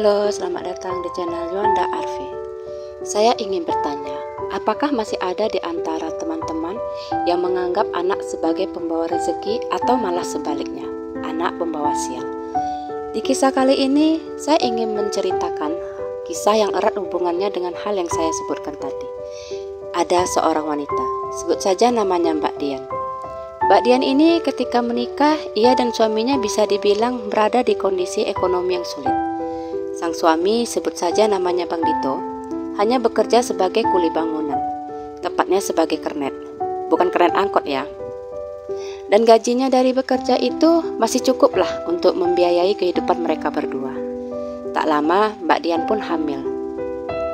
Halo, selamat datang di channel Yuanda Arfi. Saya ingin bertanya, apakah masih ada di antara teman-teman yang menganggap anak sebagai pembawa rezeki atau malah sebaliknya, anak pembawa sial? Di kisah kali ini, saya ingin menceritakan kisah yang erat hubungannya dengan hal yang saya sebutkan tadi. Ada seorang wanita, sebut saja namanya Mbak Dian. Mbak Dian ini ketika menikah, ia dan suaminya bisa dibilang berada di kondisi ekonomi yang sulit. Sang suami, sebut saja namanya Bang Dito, hanya bekerja sebagai kuli bangunan, tepatnya sebagai kernet, bukan kernet angkot ya. Dan gajinya dari bekerja itu masih cukup lah untuk membiayai kehidupan mereka berdua. Tak lama Mbak Dian pun hamil.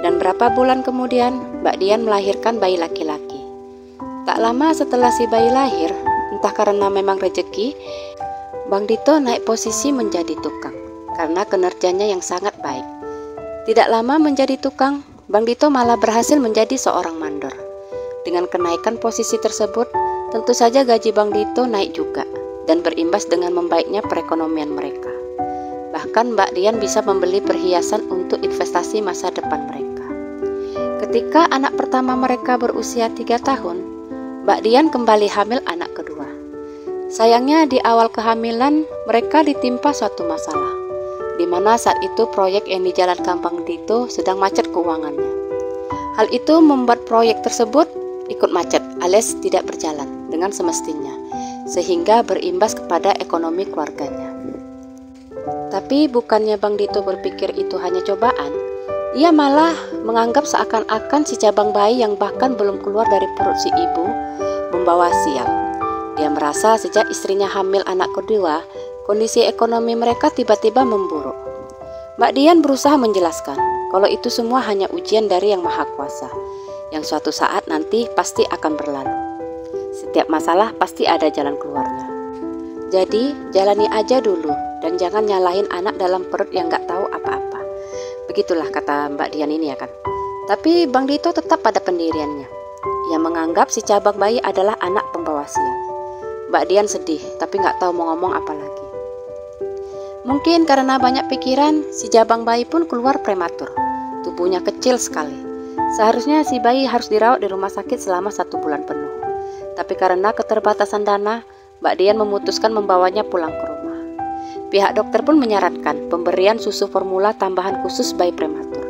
Dan berapa bulan kemudian Mbak Dian melahirkan bayi laki-laki. Tak lama setelah si bayi lahir, entah karena memang rezeki, Bang Dito naik posisi menjadi tukang karena kinerjanya yang sangat baik. Tidak lama menjadi tukang, Bang Dito malah berhasil menjadi seorang mandor. Dengan kenaikan posisi tersebut, tentu saja gaji Bang Dito naik juga dan berimbas dengan membaiknya perekonomian mereka. Bahkan Mbak Dian bisa membeli perhiasan untuk investasi masa depan mereka. Ketika anak pertama mereka berusia 3 tahun, Mbak Dian kembali hamil anak kedua. Sayangnya di awal kehamilan mereka ditimpa suatu masalah, di mana saat itu proyek yang dijalankan Bang Dito sedang macet keuangannya. Hal itu membuat proyek tersebut ikut macet alias tidak berjalan dengan semestinya, sehingga berimbas kepada ekonomi keluarganya. Tapi bukannya Bang Dito berpikir itu hanya cobaan, ia malah menganggap seakan-akan si cabang bayi yang bahkan belum keluar dari perut si ibu membawa sial. Dia merasa sejak istrinya hamil anak kedua, kondisi ekonomi mereka tiba-tiba memburuk. Mbak Dian berusaha menjelaskan kalau itu semua hanya ujian dari Yang Maha Kuasa, yang suatu saat nanti pasti akan berlalu. Setiap masalah pasti ada jalan keluarnya. Jadi jalani aja dulu dan jangan nyalahin anak dalam perut yang gak tahu apa-apa. Begitulah kata Mbak Dian ini ya kan. Tapi Bang Dito tetap pada pendiriannya. Ia menganggap si cabang bayi adalah anak pembawa sial. Mbak Dian sedih tapi gak tahu mau ngomong apa lagi. Mungkin karena banyak pikiran, si jabang bayi pun keluar prematur. Tubuhnya kecil sekali. Seharusnya si bayi harus dirawat di rumah sakit selama 1 bulan penuh. Tapi karena keterbatasan dana, Mbak Dian memutuskan membawanya pulang ke rumah. Pihak dokter pun menyarankan pemberian susu formula tambahan khusus bayi prematur.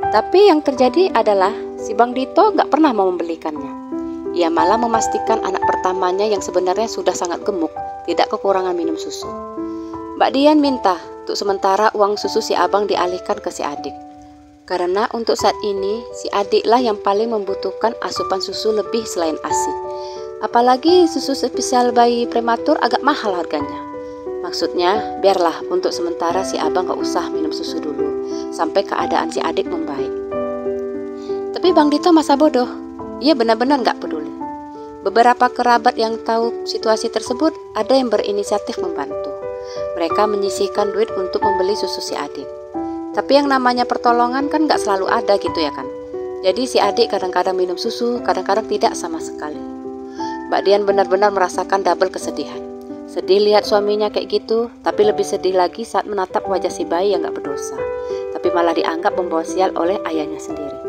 Tapi yang terjadi adalah si Bang Dito gak pernah mau membelikannya. Ia malah memastikan anak pertamanya yang sebenarnya sudah sangat gemuk tidak kekurangan minum susu. Mbak Dian minta untuk sementara uang susu si abang dialihkan ke si adik. Karena untuk saat ini si adiklah yang paling membutuhkan asupan susu lebih selain ASI. Apalagi susu spesial bayi prematur agak mahal harganya. Maksudnya biarlah untuk sementara si abang gak usah minum susu dulu sampai keadaan si adik membaik. Tapi Bang Dito masa bodoh, ia benar-benar gak peduli. Beberapa kerabat yang tahu situasi tersebut ada yang berinisiatif membantu. Mereka menyisihkan duit untuk membeli susu si adik. Tapi yang namanya pertolongan kan gak selalu ada gitu ya kan. Jadi si adik kadang-kadang minum susu, kadang-kadang tidak sama sekali. Mbak Dian benar-benar merasakan double kesedihan. Sedih lihat suaminya kayak gitu, tapi lebih sedih lagi saat menatap wajah si bayi yang gak berdosa, tapi malah dianggap membawa sial oleh ayahnya sendiri.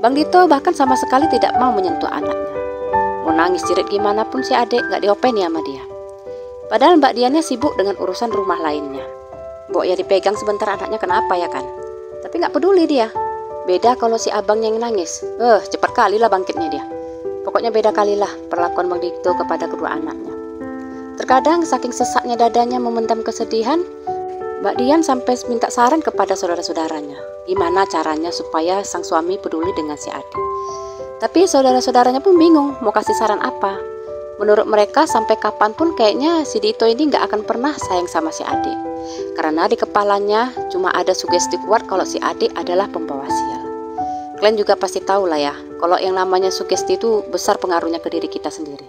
Bang Dito bahkan sama sekali tidak mau menyentuh anaknya. Mau nangis jerit gimana pun si adik gak diopeni sama dia. Padahal Mbak Diannya sibuk dengan urusan rumah lainnya. Mbok ya dipegang sebentar anaknya kenapa ya kan. Tapi gak peduli dia. Beda kalau si abangnya yang nangis. Cepat kali lah bangkitnya dia. Pokoknya beda kalilah perlakuan Bang Dito kepada kedua anaknya. Terkadang saking sesaknya dadanya memendam kesedihan, Mbak Dian sampai minta saran kepada saudara-saudaranya. Gimana caranya supaya sang suami peduli dengan si adik. Tapi saudara-saudaranya pun bingung mau kasih saran apa. Menurut mereka sampai kapanpun kayaknya si Dito ini gak akan pernah sayang sama si adik. Karena di kepalanya cuma ada sugesti kuat kalau si adik adalah pembawa sial. Kalian juga pasti tahu lah ya, kalau yang namanya sugesti itu besar pengaruhnya ke diri kita sendiri.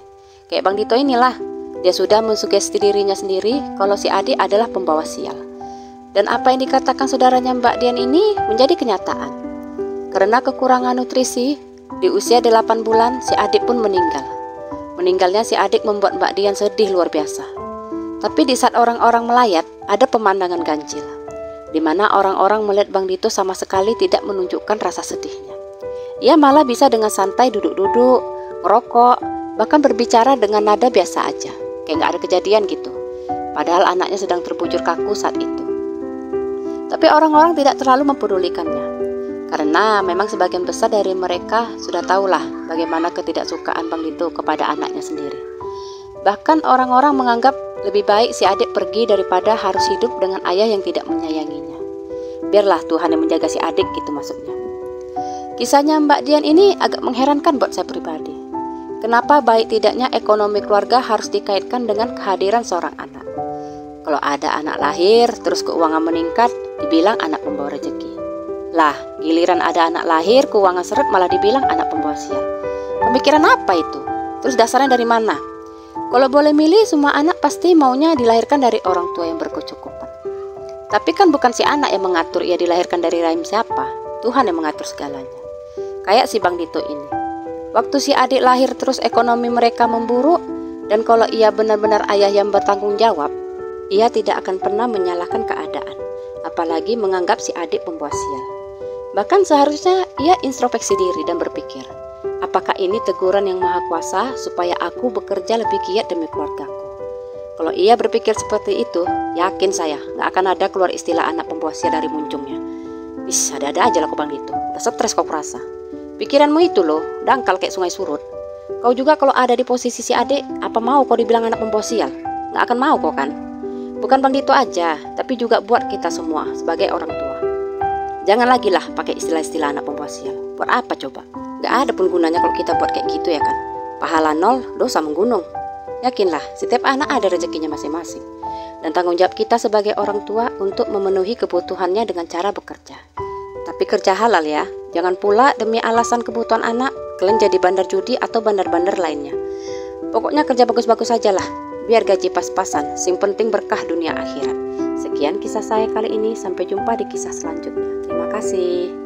Kayak Bang Dito inilah, dia sudah mensugesti dirinya sendiri kalau si adik adalah pembawa sial. Dan apa yang dikatakan saudaranya Mbak Dian ini menjadi kenyataan. Karena kekurangan nutrisi, di usia 8 bulan si adik pun meninggal. Meninggalnya si adik membuat Mbak Dian sedih luar biasa. Tapi di saat orang-orang melayat, ada pemandangan ganjil. di mana orang-orang melihat Bang Dito sama sekali tidak menunjukkan rasa sedihnya. Ia malah bisa dengan santai duduk-duduk, merokok, bahkan berbicara dengan nada biasa aja, kayak nggak ada kejadian gitu. Padahal anaknya sedang terbujur kaku saat itu. Tapi orang-orang tidak terlalu mempedulikannya, karena memang sebagian besar dari mereka sudah tahulah bagaimana ketidaksukaan Bang Dito kepada anaknya sendiri. Bahkan orang-orang menganggap lebih baik si adik pergi daripada harus hidup dengan ayah yang tidak menyayanginya. Biarlah Tuhan yang menjaga si adik, gitu maksudnya. Kisahnya Mbak Dian ini agak mengherankan buat saya pribadi. Kenapa baik tidaknya ekonomi keluarga harus dikaitkan dengan kehadiran seorang anak? Kalau ada anak lahir, terus keuangan meningkat, dibilang anak pembawa rezeki. Lah, giliran ada anak lahir, keuangan seret malah dibilang anak pembawa sial. Pemikiran apa itu? Terus dasarnya dari mana? Kalau boleh milih, semua anak pasti maunya dilahirkan dari orang tua yang berkecukupan. Tapi kan bukan si anak yang mengatur ia dilahirkan dari rahim siapa. Tuhan yang mengatur segalanya. Kayak si Bang Dito ini. Waktu si adik lahir terus ekonomi mereka memburuk, dan kalau ia benar-benar ayah yang bertanggung jawab, ia tidak akan pernah menyalahkan keadaan, apalagi menganggap si adik pembawa sial. Bahkan seharusnya ia introspeksi diri dan berpikir, apakah ini teguran yang maha kuasa supaya aku bekerja lebih giat demi keluargaku? Kalau ia berpikir seperti itu, yakin saya gak akan ada keluar istilah anak pembawa sial dari muncungnya. Ada-ada aja lah kau Bang Dito, udah stres kau perasa. Pikiranmu itu loh, dangkal kayak sungai surut. Kau juga kalau ada di posisi si adik, apa mau kau dibilang anak pembawa sial? Gak akan mau kau kan? Bukan Bang Dito aja, tapi juga buat kita semua sebagai orang tua. Jangan lagi lah pakai istilah-istilah anak pembawa sial. Buat apa coba? Gak ada pun gunanya kalau kita buat kayak gitu ya kan. Pahala nol, dosa menggunung. Yakinlah, setiap anak ada rezekinya masing-masing. Dan tanggung jawab kita sebagai orang tua untuk memenuhi kebutuhannya dengan cara bekerja. Tapi kerja halal ya. Jangan pula demi alasan kebutuhan anak, kalian jadi bandar judi atau bandar-bandar lainnya. Pokoknya kerja bagus-bagus aja lah. Biar gaji pas-pasan, sing penting berkah dunia akhirat. Sekian kisah saya kali ini, sampai jumpa di kisah selanjutnya. Terima kasih.